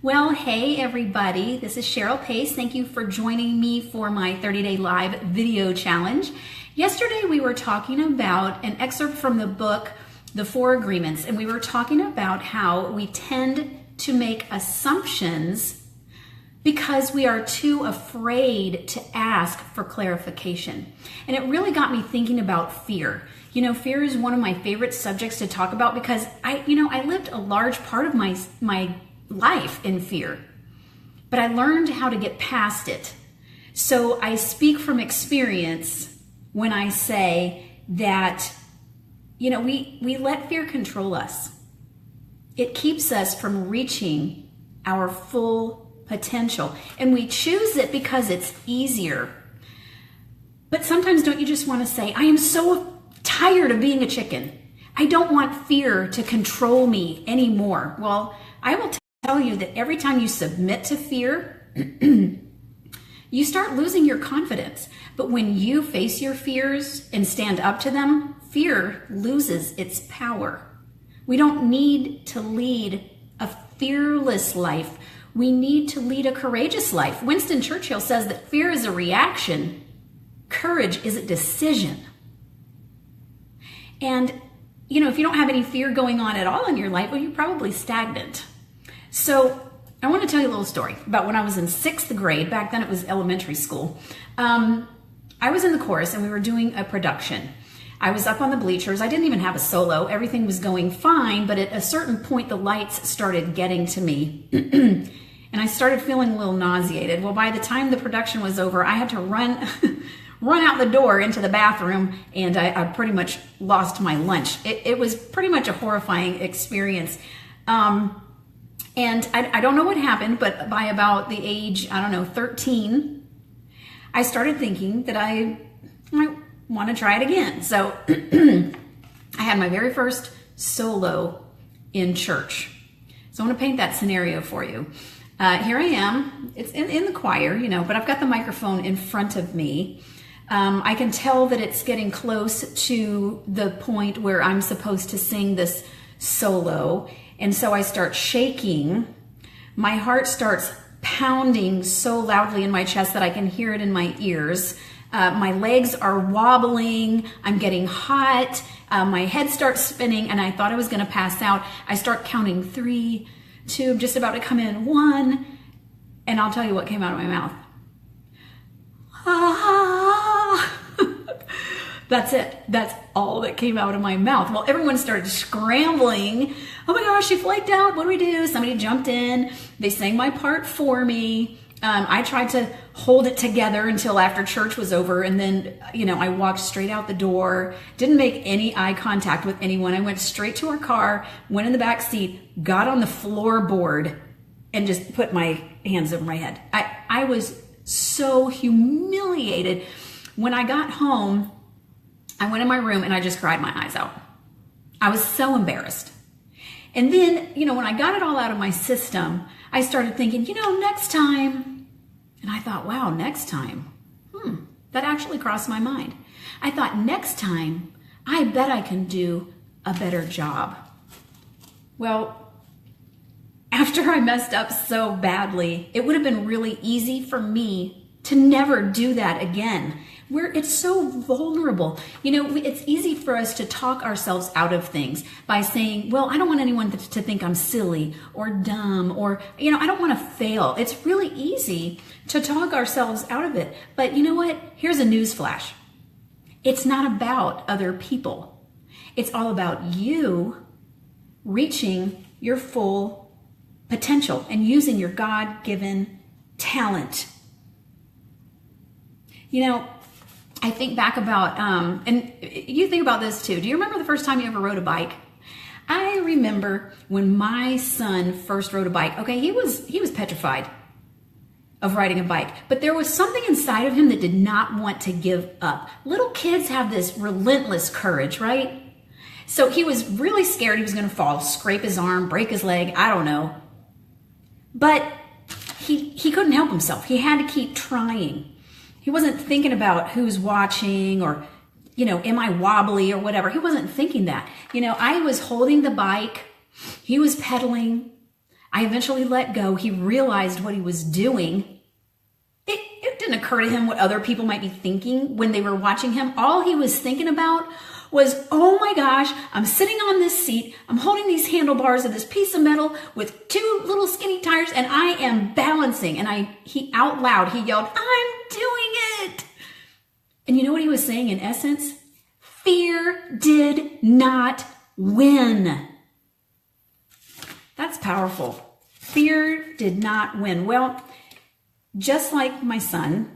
Well, hey everybody, this is Cheryl Pace. Thank you for joining me for my 30-day live video challenge. Yesterday we were talking about an excerpt from the book, The Four Agreements, and we were talking about how we tend to make assumptions because we are too afraid to ask for clarification. And it really got me thinking about fear. You know, fear is one of my favorite subjects to talk about because I lived a large part of my life in fear, but I learned how to get past it. So I speak from experience when I say that, we let fear control us. It keeps us from reaching our full potential, and we choose it because it's easier. But sometimes don't you just want to say, I am so tired of being a chicken. I don't want fear to control me anymore. Well, I will tell you that every time you submit to fear, you start losing your confidence. But when you face your fears and stand up to them, fear loses its power. We don't need to lead a fearless life. We need to lead a courageous life. Winston Churchill says that fear is a reaction. Courage is a decision. And, if you don't have any fear going on at all in your life, well, you're probably stagnant. So I want to tell you a little story about when I was in 6th grade. Back then it was elementary school. I was in the chorus and we were doing a production. I was up on the bleachers. I didn't even have a solo. Everything was going fine, but at a certain point the lights started getting to me and I started feeling a little nauseated. Well, by the time the production was over, I had to run out the door into the bathroom, and I pretty much lost my lunch. It was pretty much a horrifying experience. And I don't know what happened, but by about the age, 13, I started thinking that I want to try it again. So I had my very first solo in church. So I want to paint that scenario for you. Here I am. It's in the choir, but I've got the microphone in front of me. I can tell that it's getting close to the point where I'm supposed to sing this solo. And so I start shaking. My heart starts pounding so loudly in my chest that I can hear it in my ears. My legs are wobbling. I'm getting hot. My head starts spinning, and I thought I was going to pass out. I start counting 3, 2, I'm just about to come in 1, and I'll tell you what came out of my mouth. Ah. That's it. That's all that came out of my mouth. Well, everyone started scrambling. Oh my gosh, she flaked out. What do we do? Somebody jumped in. They sang my part for me. I tried to hold it together until after church was over. And then, I walked straight out the door, didn't make any eye contact with anyone. I went straight to our car, went in the back seat, got on the floorboard, and just put my hands over my head. I was so humiliated. When I got home, I went in my room and I just cried my eyes out. I was so embarrassed. And then, when I got it all out of my system, I started thinking, next time. And I thought, wow, next time. That actually crossed my mind. I thought, next time, I bet I can do a better job. Well, after I messed up so badly, it would have been really easy for me to never do that again. It's so vulnerable. It's easy for us to talk ourselves out of things by saying, well, I don't want anyone to think I'm silly or dumb or, I don't want to fail. It's really easy to talk ourselves out of it. But you know what? Here's a news flash. It's not about other people. It's all about you reaching your full potential and using your God-given talent. I think back about, and you think about this too. Do you remember the first time you ever rode a bike? I remember when my son first rode a bike. Okay, he was petrified of riding a bike, but there was something inside of him that did not want to give up. Little kids have this relentless courage, right? So he was really scared he was going to fall, scrape his arm, break his leg, I don't know. But he couldn't help himself. He had to keep trying. He wasn't thinking about who's watching or, am I wobbly or whatever. He wasn't thinking that. I was holding the bike. He was pedaling. I eventually let go. He realized what he was doing. It didn't occur to him what other people might be thinking when they were watching him. All he was thinking about was, oh my gosh, I'm sitting on this seat. I'm holding these handlebars of this piece of metal with two little skinny tires, and I am balancing. And he out loud, he yelled, I'm doing it. And you know what he was saying in essence? Fear did not win. That's powerful. Fear did not win. Well, just like my son,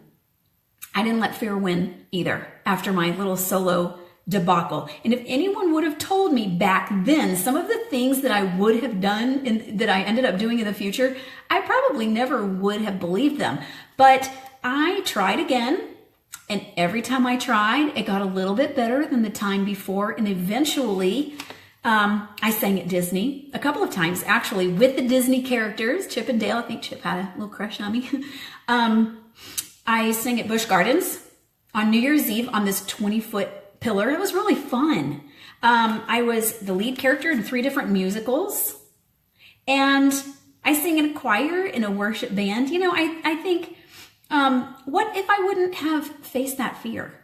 I didn't let fear win either after my little solo debacle. And if anyone would have told me back then some of the things that I would have done and that I ended up doing in the future, I probably never would have believed them. But I tried again. And every time I tried, it got a little bit better than the time before. And eventually, I sang at Disney a couple of times, actually, with the Disney characters, Chip and Dale. I think Chip had a little crush on me. I sang at Busch Gardens on New Year's Eve on this 20-foot pillar. It was really fun. I was the lead character in 3 different musicals. And I sang in a choir in a worship band. You know, I think, what if I wouldn't have faced that fear?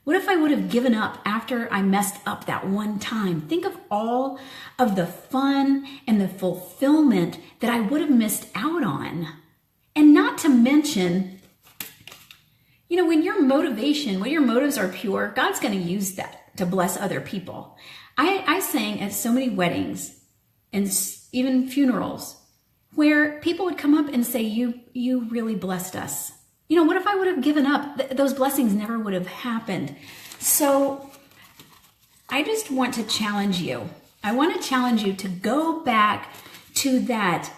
What if I would have given up after I messed up that one time? Think of all of the fun and the fulfillment that I would have missed out on. And not to mention, you know, when your motives are pure, God's going to use that to bless other people. I sang at so many weddings and even funerals where people would come up and say, you really blessed us. You know, what if I would have given up? Those blessings never would have happened. So I just want to challenge you. I want to challenge you to go back to that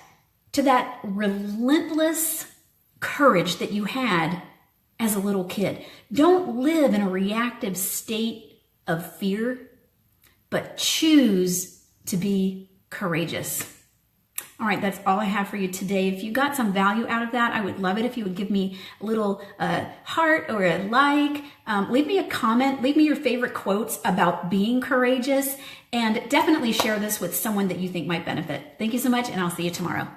relentless courage that you had as a little kid. Don't live in a reactive state of fear, but choose to be courageous. All right, that's all I have for you today. If you got some value out of that, I would love it if you would give me a little heart or a like. Leave me a comment. Leave me your favorite quotes about being courageous, and definitely share this with someone that you think might benefit. Thank you so much, and I'll see you tomorrow.